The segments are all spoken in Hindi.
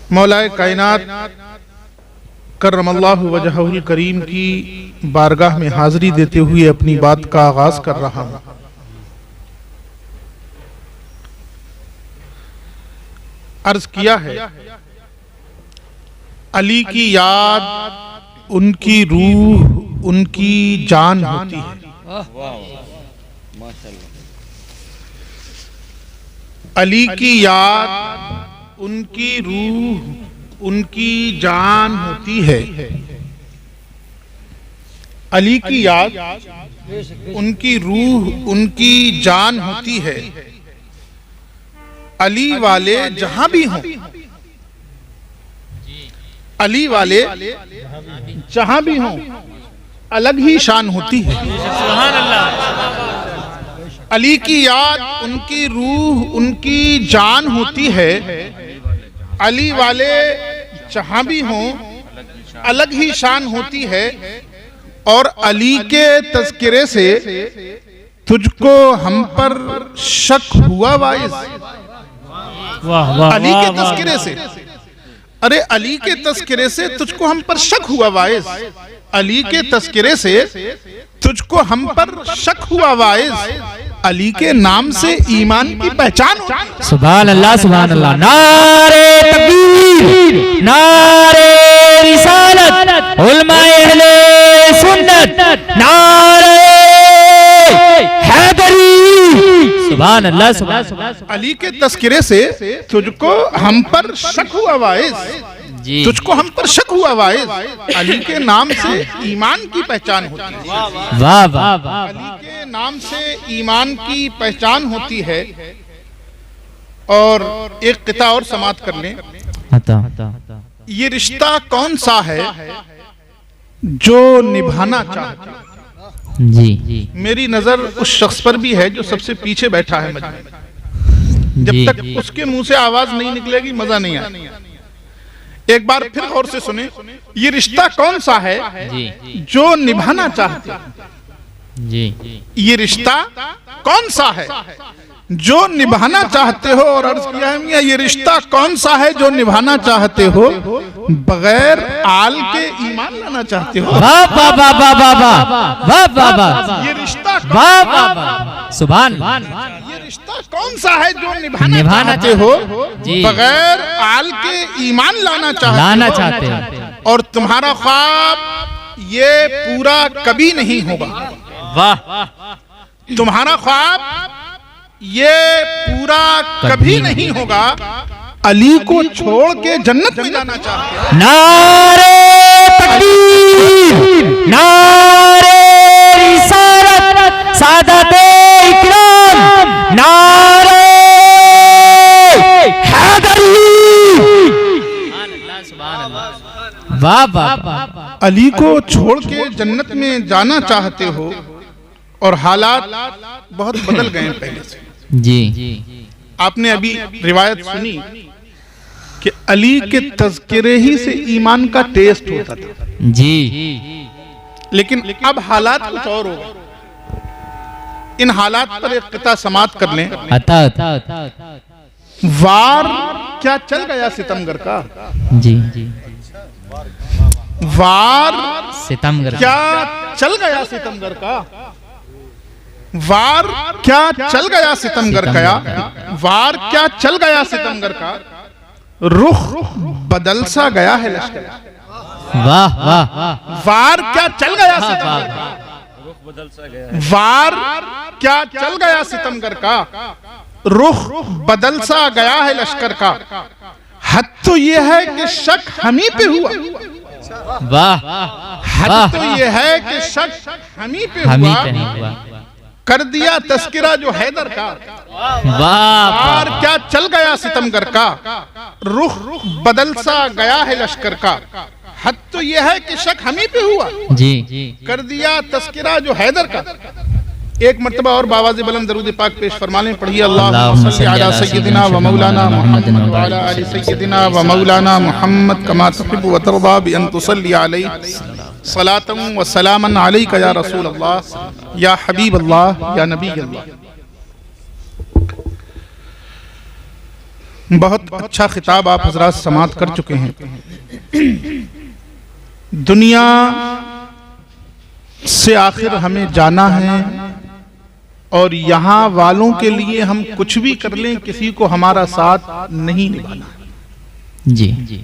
मौलाए कायनात करमल्लाहु वजहुल करीम की बारगाह में हाजिरी देते हुए अपनी बात का आगाज कर रहा हूँ। अर्ज किया है, अली की याद उनकी रूह उनकी जान होती है। अली की याद उनकी रूह उनकी जान होती है। अली की याद उनकी रूह उनकी जान होती है। अली वाले जहां भी हों, अली वाले जहां भी हों, अलग ही शान होती है। सुभान अल्लाह। अली की याद उनकी रूह उनकी जान होती है। अली वाले जहां भी हों, अलग ही शान होती है। और अली के तज़किरे से तुझको हम पर शक हुआ वाइस। अली के तज़किरे से, अरे अली के तज़किरे से तुझको हम पर शक हुआ वाइस। अली के तज़किरे से तुझको हम पर शक हुआ वाइस। अली के नाम से ईमान की पहचान हो। सुभान अल्लाह, सुभान अल्लाह। नारे तकबीर, नारे रिसालत, उलमाए अहले सुन्नत, नारे हैदरी। सुभान अल्लाह, सुभान अल्लाह। अली के तज़किरे से तुझको हम पर शक हुआ वाइस, तुझको हम पर शक हुआ वाइस। अली के नाम से ईमान की पहचान होती है। वाह वाह वाह। अली के नाम से ईमान की पहचान होती है। और एक किता और समात कर लें। ये रिश्ता कौन सा है जो निभाना चाहता है। जी, मेरी नजर उस शख्स पर भी है जो सबसे पीछे बैठा है मजमे में। जब तक उसके मुंह से आवाज नहीं निकलेगी मजा नहीं आएगा। एक बार फिर गौर से सुने, ये रिश्ता कौन सा है जो निभाना चाहते हैं। जी, ये रिश्ता कौन सा है जो निभाना चाहते हो। और अर्ज किया है मियां, ये रिश्ता कौन सा है जो निभाना चाहते हो, बगैर आल के ईमान लाना चाहते हो। वाह वाह वाह वाह वाह वाह वाह वाह। ये रिश्ता वाह वाह वाह। सुभान। ये रिश्ता कौन सा है जो निभाना चाहते हो, बगैर आल के ईमान लाना चाहते हो। और तुम्हारा ख्वाब ये पूरा कभी नहीं होगा। वाह। तुम्हारा ख्वाब ये पूरा कभी नहीं होगा। अली को छोड़ के जन्नत में जाना चाहते हो। नारे तकबीर, नारे रिसालत, सादते इकराम, नारे हैदरी। वाह वाह। अली को छोड़ के जन्नत में जाना चाहते हो। और हालात बहुत बदल गए हैं पहले से। जी, आपने अभी रिवायत सुनी कि अली के तज़किरे ही से ईमान का टेस्ट होता था। जी, लेकिन अब हालात कुछ और हो गए। इन हालात पर एक किता समात कर लें। वार क्या चल गया सितमगर का। जी, वार सितमगर क्या चल गया सितमगर का। वार क्या चल गया सितमगर का। वार क्या चल गया सितमगर का। रुख बदल सा गया है लश्कर का। वाह वाह। वार क्या चल गया सितमगर का। वार क्या चल गया सितमगर का। रुख बदल सा गया है लश्कर का। हद तो ये है कि शक हम ही पे हुआ। वाह। हद तो ये है कि शक हम ही पे हुआ। कर दिया तस्किरा जो हैदर का। वाह। और क्या चल गया सितमगर का। रुख बदल सा गया है लश्कर का। हद तो यह है कि शक हम ही पे हुआ। जी, कर दिया तस्किरा जो हैदर का। एक मर्तबा और बावाज़े बुलंद दरूद पाक पेश फरमा लें। पढ़िए अल्लाहुम्मा सल्ली अला सय्यिदिना व मौलाना मुहम्मद व अला आलि सय्यिदिना व मौलाना मुहम्मद कमा तुहिब्बु व तर्दा बि अन तुसल्ली अलैहि सलातन व सलामन अलैका या रसूल अल्लाह या हबीब अल्लाह या नबी अल्लाह। बहुत अच्छा खिताब आप हजरात समाअत कर चुके हैं। दुनिया से आखिर हमें जाना है और यहाँ वालों के लिए हम कुछ भी कर लें, किसी को हमारा साथ नहीं निभाना। जी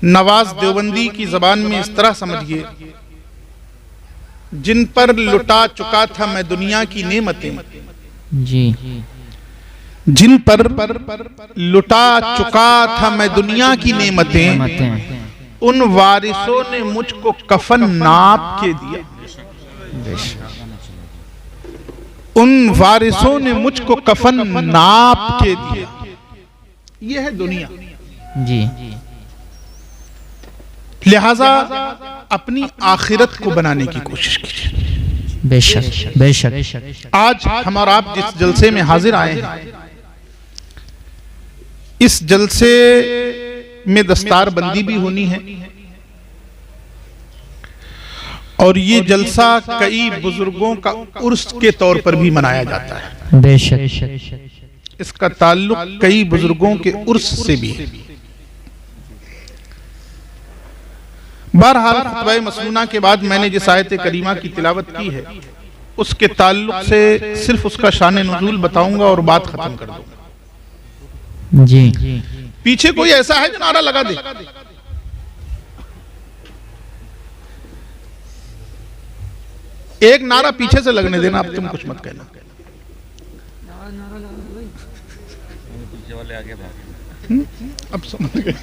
नवाज देवबंदी की जबान में इस तरह समझिए, जिन पर लुटा चुका था मैं दुनिया की नेमतें, जी जिन पर लुटा चुका था मैं दुनिया की नेमतें, उन वारिसों ने मुझको कफन नाप के दिया। उन वारिसों ने मुझको कफन नाप के दिया। यह है दुनिया। जी लिहाजा अपनी आखिरत को बनाने की कोशिश कीजिए। बेशक बेशक। आज हम और आप जिस जलसे में हाजिर आए हैं, इस जलसे में दस्तार बंदी भी होनी है और ये जलसा कई बुजुर्गों का उर्स के तौर पर भी मनाया जाता है। बेशक। इसका ताल्लुक कई बुजुर्गों के उर्स से भी है। बहरहाल खुतबा मसनूना के बाद मैंने जिस आयत करीमा की तिलावत की है, उसके ताल्लुक से सिर्फ उसका शान नुज़ूल बताऊंगा और बात खत्म कर दूंगा। जी पीछे कोई ऐसा है जो नारा लगा दे? एक नारा पीछे से लगने देना, अब तुम कुछ मत कहना। अब समझ गए,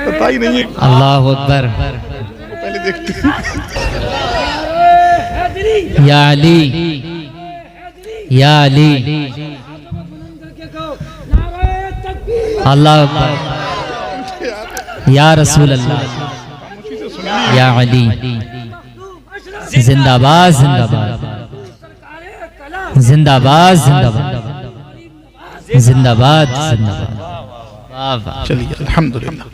पता ही नहीं है। अल्लाह अकबर। पहले देखते हैं। या अली या अली। अल्लाह अकबर। या रसूल अल्लाह। या अली। जिंदाबाद जिंदाबाद जिंदाबाद जिंदाबाद जिंदाबाद जिंदाबाद। चलिए अल्हम्दुलिल्लाह।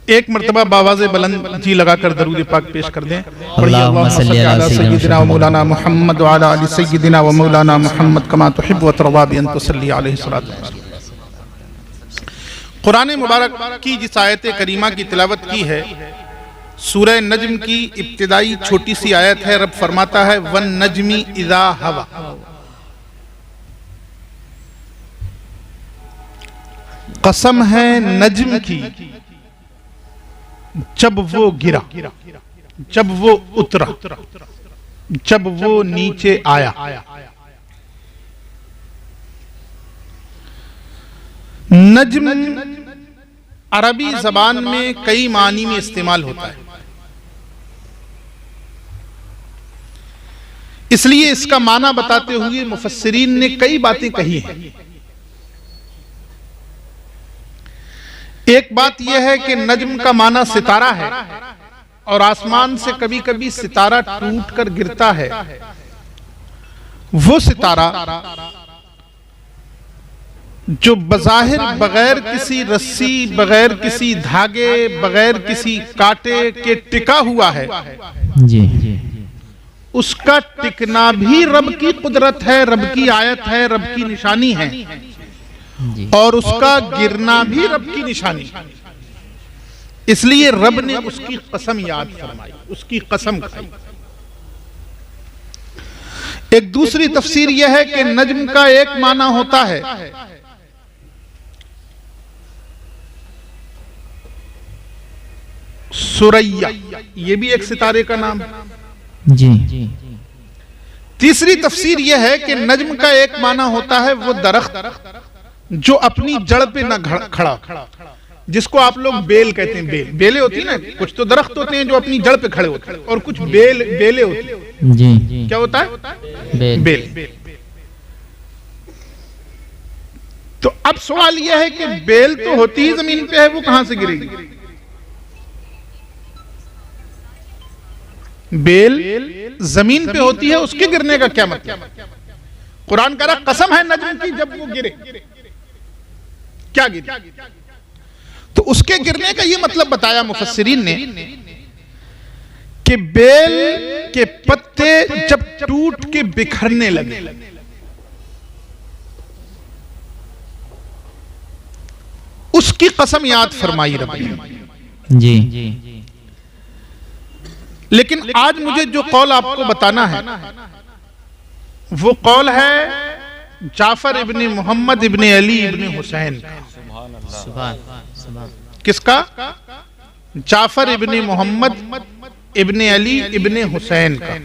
एक मर्तबा बावाज़े बुलंद जी लगाकर दरूद पाक पेश कर दें। अल्लाहुम्मा सल्ली अला सय्यिदिना व मौलाना मुहम्मद व अला आलि सय्यिदिना व मौलाना मुहम्मद कमा तुहिब्बु व तर्दा बि अन तुसल्ली अलैहि सलातु व सलाम। कुरान मुबारक की जिस आयत करीमा की तिलावत की है, सूरह नज्म की इब्तिदाई छोटी सी आयत है। रब फरमाता है वन नज्मी इज़ा हवा। कसम है नज्म की जब वो गिरा, जब वो उतरा, जब वो नीचे आया। नज्म अरबी जबान में कई मानी में इस्तेमाल होता है, इसलिए इसका माना बताते हुए मुफस्सिरीन ने कई बातें कही हैं। एक बात यह है कि नज्म का माना सितारा है और आसमान से कभी कभी सितारा टूट कर गिरता है। वो सितारा जो बज़ाहिर बगैर किसी रस्सी, बगैर किसी धागे, बगैर किसी कांटे के टिका हुआ है, जी उसका टिकना भी रब की कुदरत है, रब की आयत है, रब की निशानी है, और उसका गिरना भी रब की निशानी। इसलिए रब ने उसकी कसम याद फरमाई, उसकी कसम खाई। एक दूसरी तफसीर यह है कि नज्म का एक माना होता है सुरैया, ये भी एक सितारे का नाम है। जी। तीसरी तफसीर यह है कि नज्म का एक माना होता है वो दरख्त जो अपनी जड़ पे न खड़ा, जिसको आप लोग बेल कहते हैं। बेल, बेले होती है ना, कुछ तो दरख्त होते हैं जो अपनी जड़ पे खड़े होते हैं और कुछ बेले होती है। जी। क्या होता है? बेल। तो अब सवाल यह है कि बेल तो होती ही जमीन पे है, वो कहां से गिरेगी? बेल जमीन पे होती है, उसके गिरने का क्या मतलब? कुरान कह रहा कसम है नज्म की जब वो गिरे, क्या गिरे? तो उसके गिरने का ये मतलब बताया मुफस्सिरीन ने कि बेल के पत्ते जब टूट के बिखरने लगे, उसकी कसम याद फरमाई रब ने। जी। लेकिन आज मुझे जो कौल आपको बताना है वो कौल है जाफर इब्ने मोहम्मद इब्ने अली इब्ने हुसैन का। किसका? जाफर इब्ने मोहम्मद इब्ने अली इब्ने हुसैन का।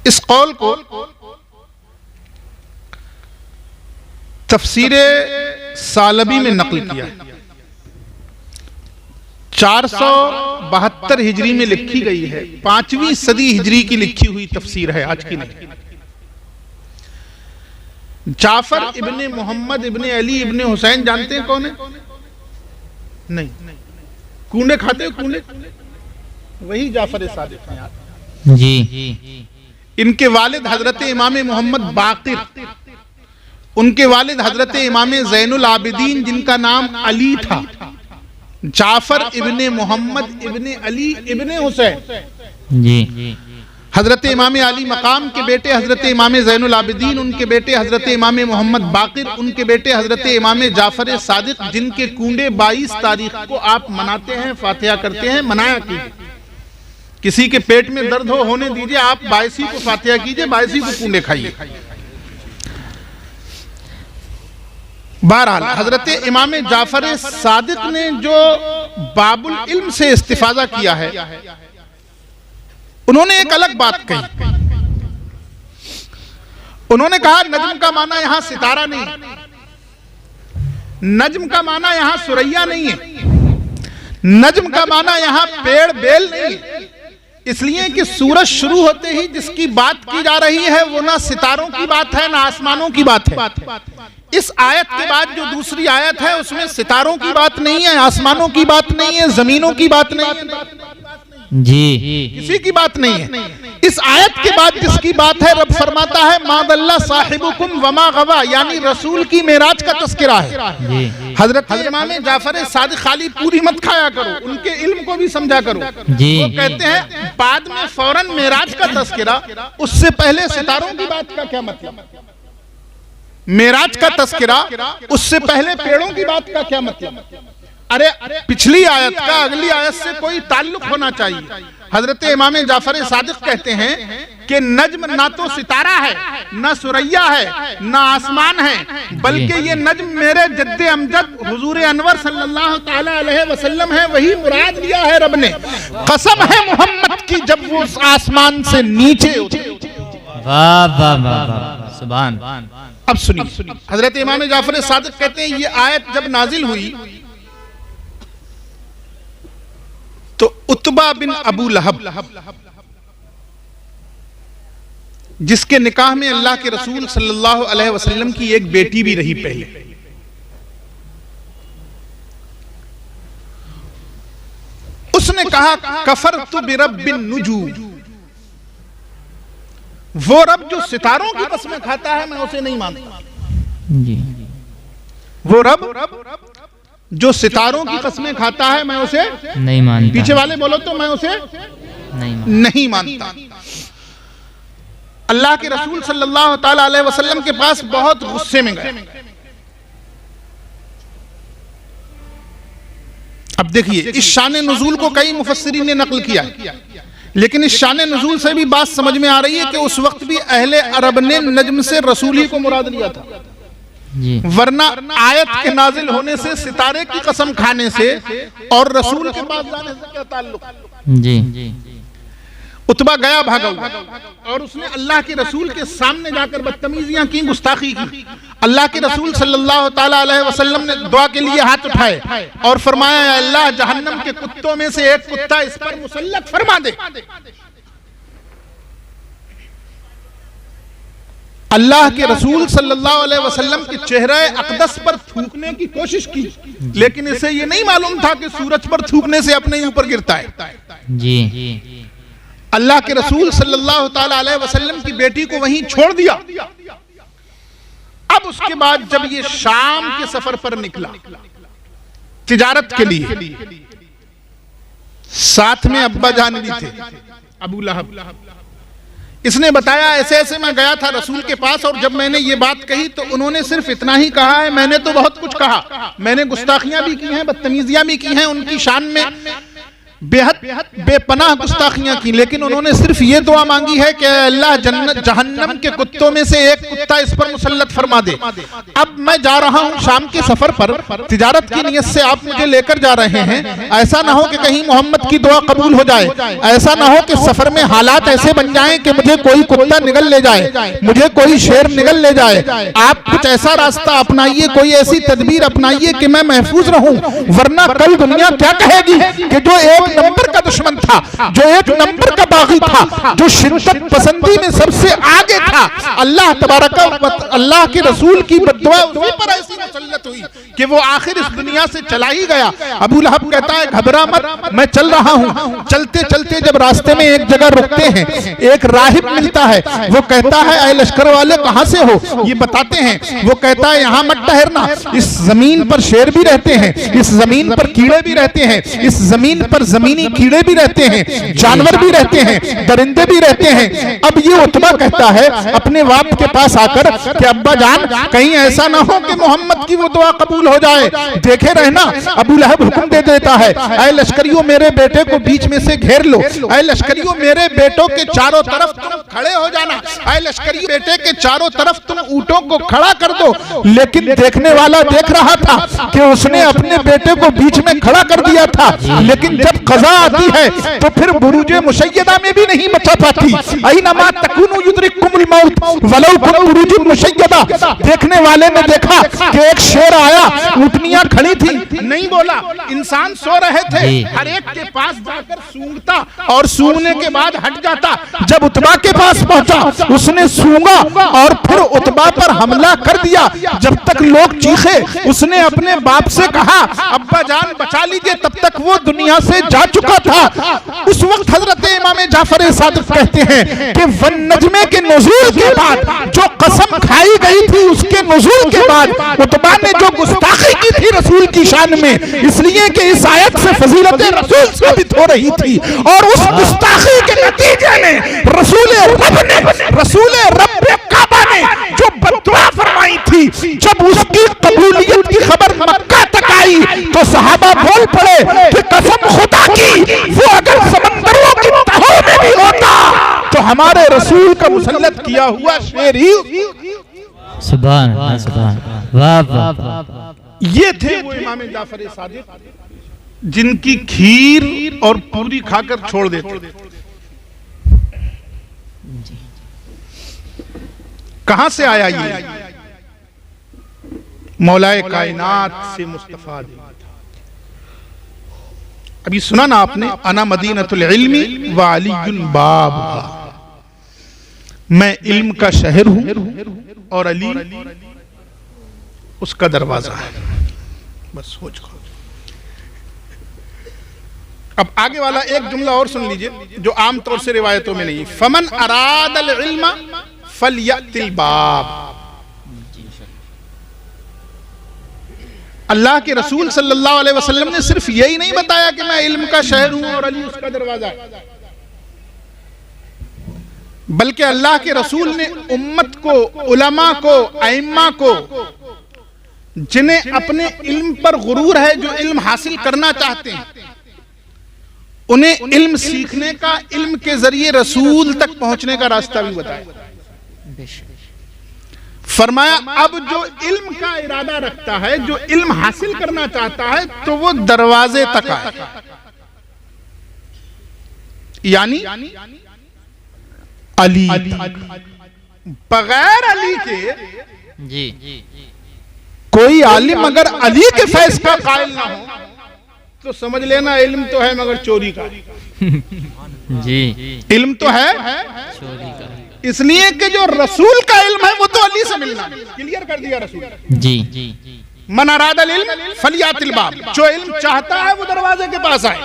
इस कौल को तफसीरे सालबी में नकल किया है। 472 हिजरी में लिखी गई है। 5वीं सदी हिजरी की लिखी हुई तफसीर है, आज की नहीं। जाफर इब्ने मोहम्मद इब्ने अली इब्ने हुसैन जानते हैं कौन है? नहीं। कूंडे खाते हो? कूंडे वही जाफर सादिक हैं यार। जी। इनके वालिद हजरत इमाम मोहम्मद बाकिर, उनके वालिद हजरत इमाम ज़ैनुल आबिदीन जिनका नाम अली था, जाफर इब्ने मोहम्मद इब्ने अली इब्ने हुसैन। जी। हजरत इमाम अली मकाम के बेटे हजरत इमाम ज़ैनुल आबिदीन, उनके बेटे हजरत इमाम मोहम्मद बाकिर, उनके बेटे हजरत इमाम जाफर सादिक, जिनके कूंडे 22 तारीख को आप मनाते हैं, फातिहा करते हैं। मनाया कीजिए, किसी के पेट में दर्द हो होने दीजिए, आप 22 को फातिहा कीजिए, 22 को कूंडे खाइए। बहरहाल हजरत इमाम जाफर सादिक ने जो बाबुल इल्म से इस्तिफादा किया है, उन्होंने एक अलग बात कही। उन्होंने कहा नज्म का माना यहां सितारा नहीं, नज्म का माना यहां सुरैया नहीं है, नज्म का माना यहां पेड़ बेल नहीं है। इसलिए कि सूरज शुरू होते ही जिसकी बात की जा रही है वो ना सितारों की बात है ना आसमानों की बात है। इस आयत के बाद जो दूसरी आयत है उसमें सितारों की बात नहीं है, आसमानों की बात नहीं है, जमीनों की बात नहीं है, जी, किसी की बात नहीं है। इस आयत के बाद जिसकी बात है रब फरमाता है मादल्ला साहिबुकुम वमा गवा, यानी रसूल की मेराज का तस्करा है। हजरत इमाम जाफर सादिक खाली पूरी मत खाया करो, उनके इल्म को भी समझा करो। वो कहते हैं बाद में फौरन मेराज का तस्करा, उससे पहले सितारों की बात का क्या मतलब? मेराज का तस्करा उससे पहले पेड़ों की बात का क्या मतलब? अरे पिछली आयत का अगली आयत से कोई ताल्लुक होना चाहिए। हजरत इमाम जाफर सादिक कहते हैं कि नज्म ना तो सितारा है, ना सुरैया है, ना आसमान है, बल्कि ये नज्म मेरे जद्दे अमजद हुजूर अनवर सल्लल्लाहु ताला अलैहि वसल्लम है, वही मुराद लिया है रब ने। कसम है मोहम्मद की जब वो उस आसमान से नीचे उतरे। वाह वाह वाह, सुभान। अब सुनिए, हजरत इमाम जाफर सादिक कहते हैं ये आयत जब नाजिल हुई तो उतबा बिन अबू लहब, जिसके निकाह में अल्लाह के रसूल सल्लल्लाहु अलैहि वसल्लम की एक बेटी भी रही पहले, उसने कहा कफरतु बिरब्बिन नुजूम, वो रब जो सितारों की कसमें खाता है मैं उसे नहीं मानता। जी। वो रब जो सितारों की कसमें खाता है मैं उसे नहीं मानता। पीछे वाले बोलो तो मैं उसे नहीं मानता। अल्लाह के रसूल सल्लल्लाहु ताला अलैहि वसल्लम के पास बहुत गुस्से में गए। अब देखिए, इस शान नुज़ूल को कई मुफस्सिरीन ने नकल किया है, लेकिन इस शान नुज़ूल से भी बात समझ में आ रही है कि उस वक्त भी अहले अरब ने नज्म से रसूल ही को मुराद लिया था। जी। वरना आयत के नाजिल होने से, सितारे की कसम खाने से और रसूल के पास जाने से क्या ताल्लुक? जी। उतबा गया भागा हुआ और उसने अल्लाह के रसूल के सामने जाकर बदतमीजियां की, गुस्ताखी की। अल्लाह के रसूल सल्लल्लाहु ताला अलैहि वसल्लम ने दुआ के लिए हाथ उठाए और फरमाया या अल्लाह जहन्नम के कुत्तों में से एक कुत्ता इस पर मुसल्लत फरमा दे। अल्लाह के रसूल सल्लल्लाहु अलैहि वसल्लम के चेहरे अक़दस पर थूकने की कोशिश की, लेकिन इसे ये नहीं मालूम था कि सूरज पर थूकने से अपने ऊपर गिरता है। जी। अल्लाह के रसूल सल्लल्लाहु ताला अलैहि वसल्लम की बेटी को वहीं छोड़ दिया। अब उसके बाद जब ये शाम के सफर पर निकला तिजारत के लिए, साथ में अब्बा जान भी थे, अबू लहब। इसने बताया ऐसे ऐसे मैं गया था रसूल के पास, और जब मैंने ये बात कही तो उन्होंने सिर्फ इतना ही कहा है, मैंने तो बहुत कुछ कहा, मैंने गुस्ताखियां भी की हैं, बदतमीजियां भी की हैं, उनकी शान में बेहद बेपनाह गुस्ताखियां की, लेकिन उन्होंने सिर्फ ये दुआ मांगी है कि अल्लाह जन्नत जहन्नम के कुत्तों में से एक कुत्ता इस पर मुसल्लत फरमा दे। अब मैं जा रहा हूं शाम के सफर पर, तिजारत की नियत से आप मुझे लेकर जा रहे हैं, ऐसा ना हो कि कहीं मोहम्मद की दुआ कबूल हो जाए, ऐसा ना हो कि सफर में हालात ऐसे बन जाएं कि मुझे कोई कुत्ता निगल ले जाए, मुझे कोई शेर निगल ले जाए। आप कुछ ऐसा रास्ता अपनाइए, कोई ऐसी तदबीर अपनाइए कि मैं महफूज रहूं, वरना कल दुनिया क्या कहेगी कि जो एक नंबर का दुश्मन था, जो एक नंबर का बागी था, जो शिद्दत पसंदी में सबसे आगे था, अल्लाह तबारक अल्लाह के रसूल की बद्दुआ उसी पर ऐसी मुसल्लत हुई कि वो आखिर इस दुनिया से चला ही गया। अबू लहब कहता है घबरा मत, मैं चल रहा हूं। चलते चलते जब रास्ते में एक जगह रुकते हैं, एक राहिब मिलता है, वो कहता है ऐ लश्कर वाले कहां से हो? ये बताते हैं, वो कहता है यहां मत ठहरना, इस जमीन पर शेर भी रहते हैं, इस जमीन पर कीड़े भी रहते हैं, इस जमीन पर जमीनी कीड़े भी रहते हैं, जानवर भी रहते हैं, दरिंदे भी रहते हैं। अब ये उतबा कहता है अपने बाप के पास आकर कि अब्बा जान कहीं ऐसा ना हो कि मोहम्मद की वो दुआ कबूल हो जाए, देखे रहना। अबू लहब हुक्म दे देता है ऐ लश्करियों मेरे बेटे को बीच में से घेर लो, ऐ लश्करियों मेरे बेटों के चारों तरफ तुम खड़े हो जाना, ऐ लश्करियों बेटे के चारों तरफ तुम ऊंटों को खड़ा कर दो। लेकिन देखने वाला देख रहा था कि उसने अपने बेटे को बीच में खड़ा कर दिया था, लेकिन जब कज़ा आती है तो फिर बुरूज मुशय्यदा में भी नहीं बचा पाती। ऐनमा तकुनु युद्रिकुमुल मौत वलौ कुन बुरूज मुशय्यदा। देखने वाले ने देखा कि एक शेर आया, ऊँटनियां खड़ी थी, नहीं बोला, इंसान सो रहे थे, हर एक के पास जाकर सूंघता और सूंघने के बाद हट जाता। जब उतबा के पास पहुंचा उसने सूंघा और फिर उतबा पर हमला कर दिया। जब तक लोग चीखे उसने अपने बाप से कहा अब्बा जान बचा लीजिए, तब तक वो दुनिया से जा चुका था। उस वक्त हजरत इमाम जाफर सादिक कहते हैं कि वन नजमे के नुज़ूल के बाद जो कसम खाई गई थी, उसके नुज़ूल के बाद उतबा ने जो गुस्ताखी की थी रसूल की शान में, इसलिए कि इस आयत से फजीलत रसूल साबित हो रही थी, और उस गुस्ताखी के नतीजे में रसूल रब काबा ने जो बद्दुआ फरमाई थी, जब उसकी कबूलियत की खबर मक्का तक आई तो सहाबा बोल पड़े कि कसम खुदा की वो अगर समंदरों की तहों में भी होता तो हमारे रसूल का मुसल्लत किया हुआ शेर ही। सुभान अल्लाह, सुभान वाह वाह। ये थे वो इमाम जाफर सादिक जिनकी खीर और पूरी खाकर छोड़ देते। कहां से आया ये? मौलाए कायनात से मुस्तफा दिया था। अभी सुना ना आपने, अना मदीनतुल इल्मी व अलीयुल बाब, मैं इल्म का शहर हूं और अली उसका दरवाजा है। बस हो चुका। अब आगे वाला एक जुमला और सुन लीजिए जो आमतौर से रिवायतों में नहीं। फमन अरादल इल्म फलयतिल बाब। अल्लाह के रसूल सल्लल्लाहु अलैहि वसल्लम ने सिर्फ यही नहीं बताया कि मैं इल्म का शहर हूं और अली उसका दरवाजा है, बल्कि अल्लाह के रसूल ने उम्मत को, उलमा को, अइम्मा को, जिन्हें अपने इल्म पर गुरूर है, जो इल्म हासिल करना चाहते हैं, उन्हें इल्म सीखने का, इल्म के जरिए रसूल तक पहुंचने का रास्ता भी बताया। फरमाया अब जो इल्म का इरादा रखता है, जो इल्म हासिल करना चाहता है, तो वो दरवाजे तक आए, यानी अली। बगैर अली के जी कोई आलिम अगर अली के फैज का कायल ना हो तो समझ लेना इल्म तो है मगर चोरी का। जी इल्म तो है चोरी का, इसलिए कि जो रसूल का इल्म है वो तो अली से मिलना। क्लियर कर दिया रसूल। जी मन अरादल इल्म फलियातिल बाब, जो इल्म चाहता है वो दरवाजे के पास आए।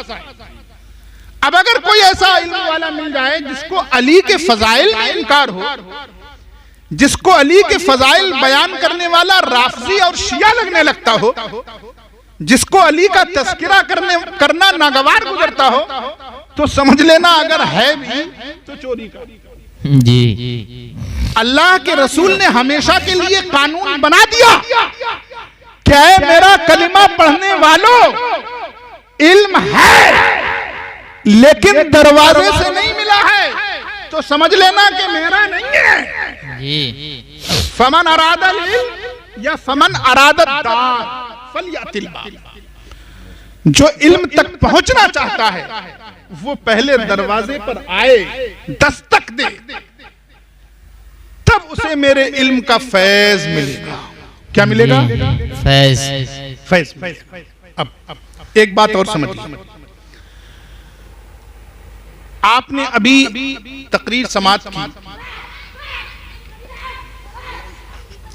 अब अगर कोई ऐसा इल्म वाला मिल जाए जिसको अली के फजाइल में इनकार हो, जिसको अली के फजाइल बयान करने वाला राफजी और शिया लगने लगता हो, जिसको अली का तस्करा करना नागवार गुजरता हो तो समझ लेना अगर है भी तो चोरी का। जी। अल्लाह के रसूल ने हमेशा के लिए कानून बना दिया, क्या है मेरा कलिमा पढ़ने वालों इल्म है लेकिन दरवाजे से नहीं मिला है तो समझ लेना कि मेरा नहीं है। जी। फमन अरादल इल्म या फमन अरादत दार फलयातिल बाब, जो इल्म तक पहुंचना चाहता है वो पहले दरवाजे पर आए, दस्तक दे, तब उसे मेरे इल्म का फैज मिलेगा। क्या मिलेगा? फैज। फैज। अब एक बात और समझिए, आपने अभी तकरीर समाअत की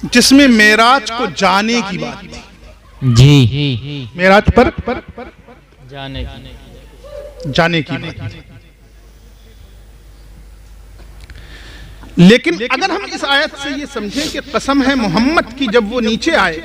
जिसमें मेराज को जाने की बात थी। जी। मेराज पर जाने की बात थी। लेकिन अगर हम इस आयत से ये समझें कि कसम है मोहम्मद की, जब वो नीचे आए,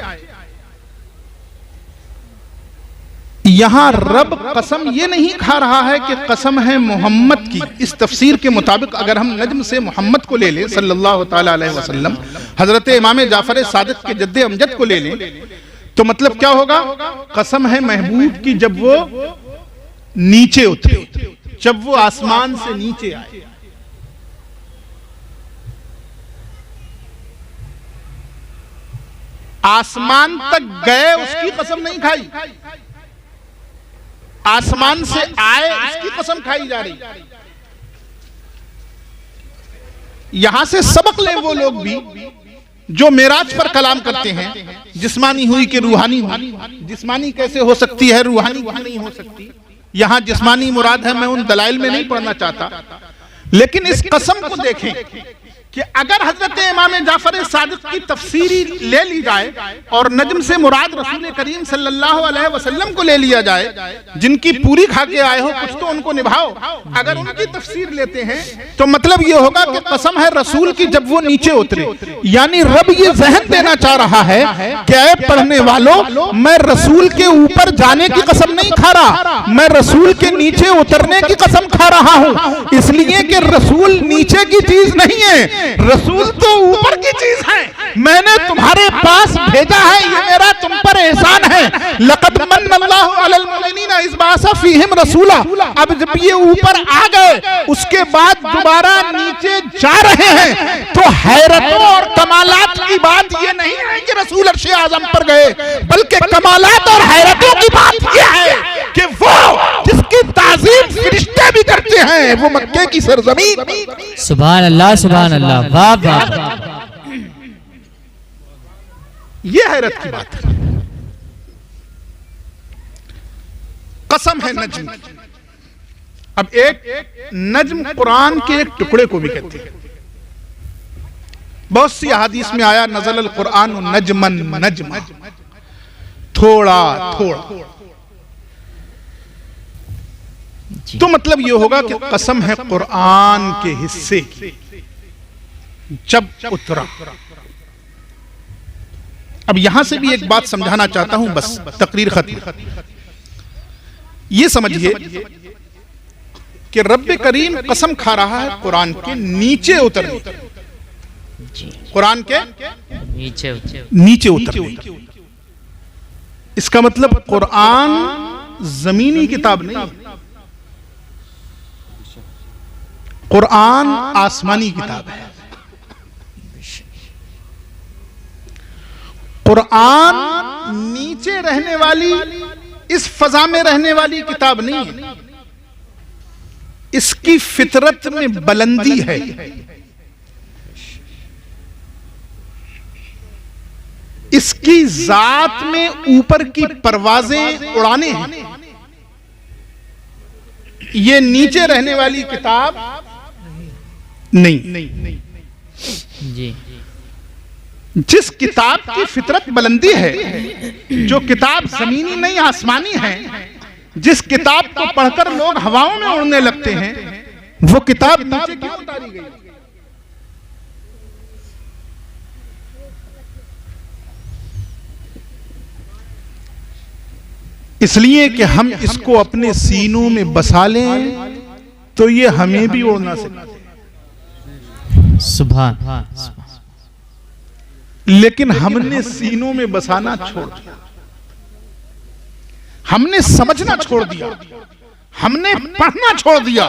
यहां रब कसम ये नहीं खा रहा है कि कसम है मोहम्मद की। इस तफसीर के मुताबिक अगर हम नज्म से मोहम्मद को ले लें सल्लल्लाहु ताला अलैहि वसल्लम, हजरत इमाम जाफर सादिक के जद्दे अमजद को ले लें, तो मतलब क्या होगा? कसम है महबूब की जब वो नीचे उतरे, जब वो आसमान से नीचे आए। आसमान तक गए उसकी कसम नहीं खाई, आसमान से आए उसकी कसम खाई जा रही। यहां से सबक ले वो लोग भी जो मेराज पर कलाम करते हैं, जिस्मानी हुई कि रूहानी हुई। जिस्मानी कैसे हो सकती है, रूहानी क्यों नहीं हो सकती? यहां जिस्मानी मुराद है, मैं उन दलाइल में नहीं पढ़ना चाहता, लेकिन इस कसम को देखें कि अगर हजरत इमाम जाफर सादिक की तफसीरी ले ली जाए और नज्म से मुराद रसूल करीम सल्लल्लाहु अलैहि वसल्लम को ले लिया जाए, जिनकी पूरी खा के आए हो कुछ तो उनको निभाओ, अगर उनकी तफसीर लेते हैं तो मतलब ये होगा कि कसम है रसूल की जब वो नीचे उतरे। यानी रब ये जहन देना चाह रहा है कि ऐ पढ़ने वालों, मैं रसूल के ऊपर जाने की कसम नहीं खा रहा, मैं रसूल के नीचे उतरने की कसम खा रहा हूं, इसलिए कि रसूल नीचे की चीज नहीं है, रसूल तो ऊपर की चीज है। मैंने तुम्हारे पास भेजा है, ये मेरा तुम पर एहसान है। लक़द मन्नल्लाहु अलल मुमिनीना इज़ बअसा फीहिम रसूला। अब जब ये ऊपर आ गए उसके बाद दोबारा नीचे जा रहे हैं तो हैरतों और कमालात की बात ये नहीं है कि रसूल अर्श आज़म पर गए, बल्कि कमालात और हैरतों की बात ये है कि वो जिसकी ताज़ीम फरिश्ते भी करते हैं, वो मक्के की सरजमीन। सुभान अल्लाह, सुभान अल्लाह, वाह वाह। ये हैरत की बात है। कसम है नज्म। अब एक नज्म कुरान के एक टुकड़े को भी कहते हैं। बहुत सी हदीस में आया नज़ल अल कुरान नजमन नजमा, थोड़ा थोड़ा। तो मतलब ये होगा कि कसम है कुरान के हिस्से की जब उतरा। अब यहां से भी एक बात समझाना चाहता हूं, बस तकरीर खत्म। ये समझिए कि रब्बे करीम कसम खा रहा है कुरान के नीचे उतरने, कुरान के नीचे उतरने। इसका मतलब कुरान जमीनी किताब नहीं, कुरान आसमानी किताब है। कुरान नीचे रहने वाली, इस फजा में रहने वाली किताब नहीं है, इसकी फितरत में बुलंदी है। इसकी जात में ऊपर की परवाजें उड़ाने हैं। ये नीचे रहने वाली किताब नहीं। जी। जिस किताब की फितरत बुलंदी है, जो किताब जमीनी नहीं आसमानी है, जिस किताब को पढ़कर लोग हवाओं में उड़ने लगते हैं, वो किताब नीचे क्यों उतारी गई? इसलिए कि हम इसको अपने सीनों में बसा लें तो ये हमें भी उड़ना सिखाते। सुभान। लेकिन हमने सीनों में बसाना छोड़ दिया, हमने समझना छोड़ दिया, हमने पढ़ना छोड़ दिया,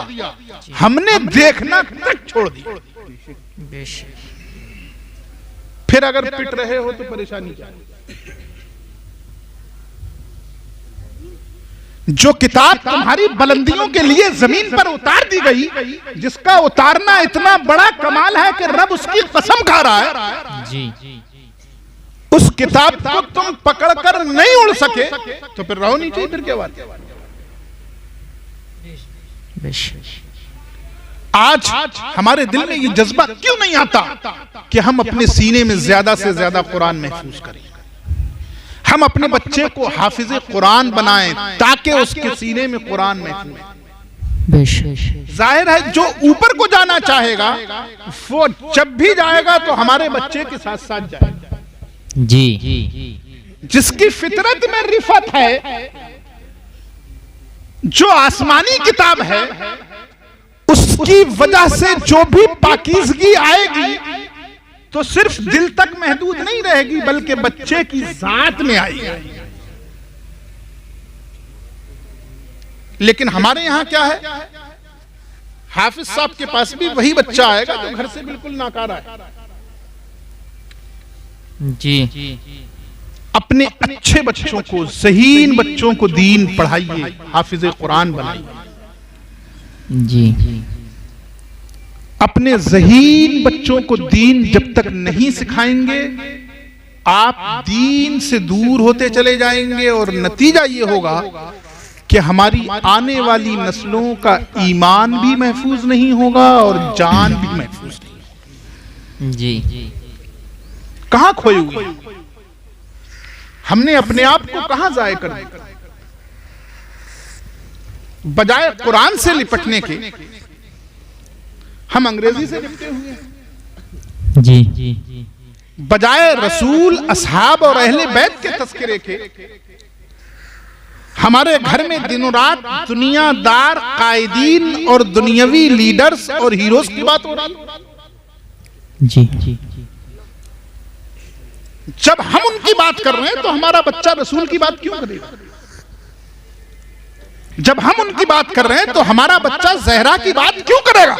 हमने देखना तक छोड़ दिया। फिर अगर पिट रहे हो तो परेशानी क्या है? जो किताब तुम्हारी बुलंदियों के लिए जमीन पर उतार दी गई, जिसका उतारना इतना बड़ा कमाल है कि रब उसकी कसम खा रहा है, जी, उस किताब को तुम पकड़कर नहीं उड़ सके तो फिर रहो नीचे, फिर क्या बात है? आज हमारे दिल में ये जज्बा क्यों नहीं आता कि हम अपने सीने में ज्यादा से ज्यादा कुरान महफूज करें, हम अपने बच्चे को हाफिज कुरान बनाएं ताकि उसके सीने में कुरान महफूज। जाहिर है जो ऊपर को जाना चाहेगा वो जब भी जाएगा तो हमारे बच्चे के साथ साथ जाएगा। जी, जिसकी फितरत में रिफत है, जो आसमानी किताब है, उसकी वजह से जो भी पाकीज़गी आएगी तो सिर्फ दिल तक महदूद नहीं रहेगी बल्कि बच्चे की जात में आएगी। लेकिन हमारे यहां क्या है, हाफिज साहब के पास भी वही बच्चा आएगा जो घर से बिल्कुल नाकारा है। जी, अपने अच्छे बच्चों को, ज़हीन बच्चों को दीन पढ़ाइए, हाफिज कुरान बनाइए। जी, अपने ज़हीन बच्चों को दीन जब तक नहीं सिखाएंगे आप दीन से दूर होते चले जाएंगे और नतीजा ये होगा कि हमारी आने वाली नस्लों का ईमान भी महफूज नहीं होगा और जान भी महफूज नहीं। जी, कहां खोई हुई, हमने अपने आप को कहां जाए कर दिया। बजाय कुरान से लिपटने के हम अंग्रेजी से लिपटे हुए हैं। जी, बजाय रसूल, असहाब और अहले बैत के तस्करे के हमारे घर में दिनों रात दुनियादार कायदीन और दुनियावी लीडर्स और हीरोज की बात हो रही। जी, जब हम उनकी बात कर रहे हैं तो हमारा बच्चा रसूल की बात क्यों करेगा? जब हम उनकी बात कर रहे हैं तो हमारा बच्चा ज़हरा की बात क्यों करेगा?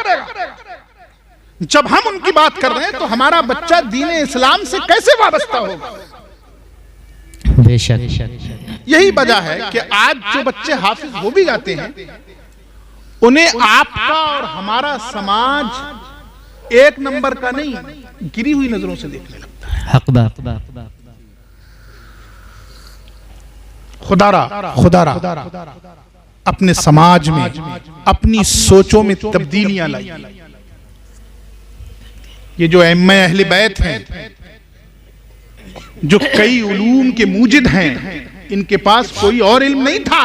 जब हम उनकी बात कर रहे हैं तो हमारा बच्चा दीन इस्लाम से कैसे वाबस्ता होगा? बेशक। यही वजह है कि आज जो बच्चे हाफिज हो भी जाते हैं उन्हें आपका और हमारा समाज एक नंबर का नहीं, गिरी हुई नजरों से देखने लगता है। हक बात। खुदारा अपने समाज में अपनी सोचों में तब्दीलियां लाई। ये जो अइम्मा अहले बैत हैं, जो कई उलूम के मूजिद हैं, इनके पास कोई और इल्म नहीं था,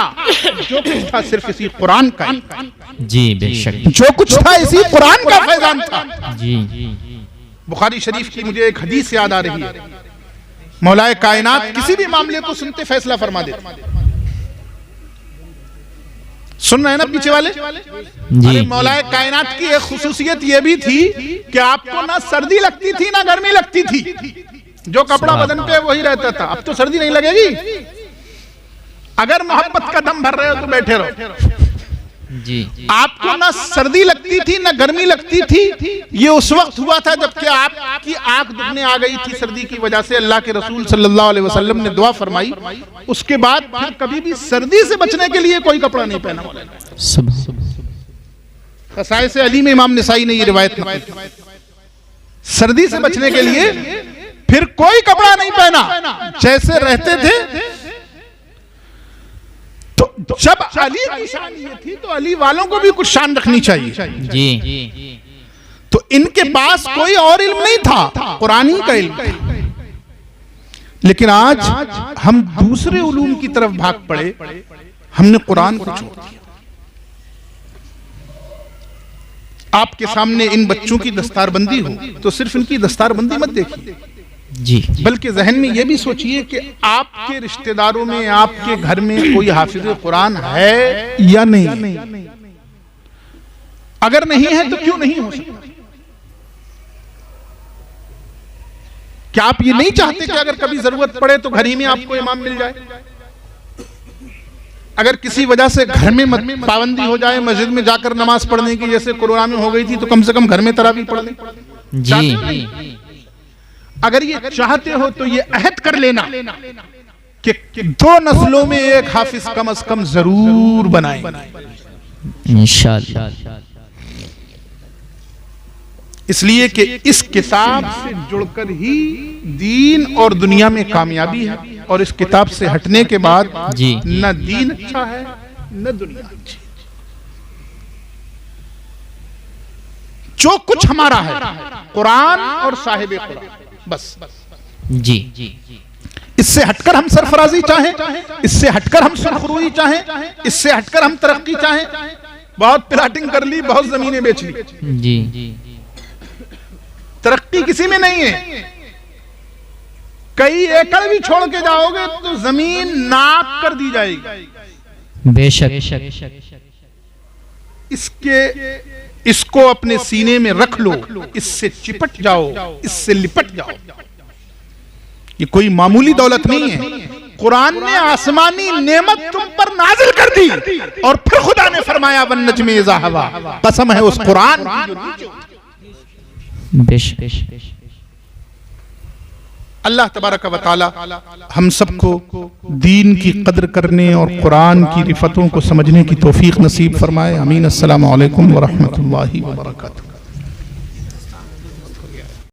जो कुछ था सिर्फ इसी कुरान का। जी, बेशक। जो कुछ था इसी कुरान का फैजान था। जी, बुखारी शरीफ की मुझे एक हदीस याद आ रही है। मौलाए कायनात किसी भी मामले को सुनते फैसला फरमा देते। सुन रहे हैं ना पीछे वाले? अरे मौलाए कायनात की एक खुसूसियत यह भी थी कि आपको ना सर्दी लगती थी ना गर्मी लगती थी, जो कपड़ा बदन पे वही रहता था। अब तो सर्दी नहीं लगेगी, अगर मोहब्बत का दम भर रहे हो तो बैठे रहो। जी, आपको ना सर्दी लगती थी ना गर्मी लगती थी। ये उस वक्त हुआ था जबकि आपकी आंख दुखने आ गई थी सर्दी की वजह से। अल्लाह के रसूल सल्लल्लाहु अलैहि वसल्लम ने दुआ फरमाई, उसके बाद फिर कभी भी सर्दी से बचने के लिए कोई कपड़ा नहीं पहना। कसाए से अली में इमाम निसाई ने ये रिवायत की, सर्दी से बचने के लिए फिर कोई कपड़ा नहीं पहना, जैसे रहते थे। तो जब अली की शान ये थी तो अली वालों को भी कुछ शान रखनी चाहिए। जी, तो इनके पास कोई और इल्म नहीं था, कुरानी का इल्म था। लेकिन आज हम दूसरे उलूम की तरफ भाग पड़े, हमने कुरान को छोड़ दिया। आपके सामने इन बच्चों की दस्तारबंदी हो तो सिर्फ इनकी दस्तारबंदी मत देखिए, जी बल्कि जहन में यह भी सोचिए कि आपके रिश्तेदारों में, आपके घर में कोई हाफिज कुरान है या नहीं। अगर नहीं है तो क्यों नहीं हो सकता? क्या आप ये नहीं चाहते कि अगर कभी जरूरत पड़े तो घर ही में आपको इमाम मिल जाए? अगर किसी वजह से घर में पाबंदी हो जाए मस्जिद में जाकर नमाज पढ़ने की, जैसे कोरोना में हो गई थी, तो कम से कम घर में तरावी पढ़ लें। जी अगर ये चाहते हो तो ये अहद कर लेना कि 2 नस्लों में एक हाफिज कम से कम जरूर बनाएं। इंशाअल्लाह। इसलिए कि इस किताब से जुड़कर ही दीन और दुनिया में कामयाबी है, और इस किताब से हटने के बाद जी न दीन अच्छा है न दुनिया अच्छी। जो कुछ हमारा है कुरान और साहिब कुरान, बस। जी इससे हटकर हम सरफराजी चाहें, इससे हटकर हम सुरखरुई चाहें, इससे हटकर हम तरक्की चाहें, बहुत प्लाटिंग कर ली, बहुत जमीनें बेच ली, जी तरक्की किसी में नहीं है। कई एकड़ भी छोड़ के जाओगे तो जमीन नाप कर दी जाएगी। बेशक। इसको अपने सीने में रख लो, इससे चिपट जाओ, इससे लिपट जाओ। ये कोई मामूली दौलत नहीं है। कुरान ने आसमानी नेमत तुम पर नाजिल कर दी, और फिर खुदा ने फरमाया वन नज्मे इज़ा हवा, कसम है उस कुरान की जो नीचे होती है। बेशक। अल्लाह तबारक व तआला हम सबको दीन की कद्र करने और कुरान की रिफतों को समझने की तौफीक नसीब फरमाए। आमीन। अस्सलामु अलैकुम व रहमतुल्लाहि व बरकातुहू।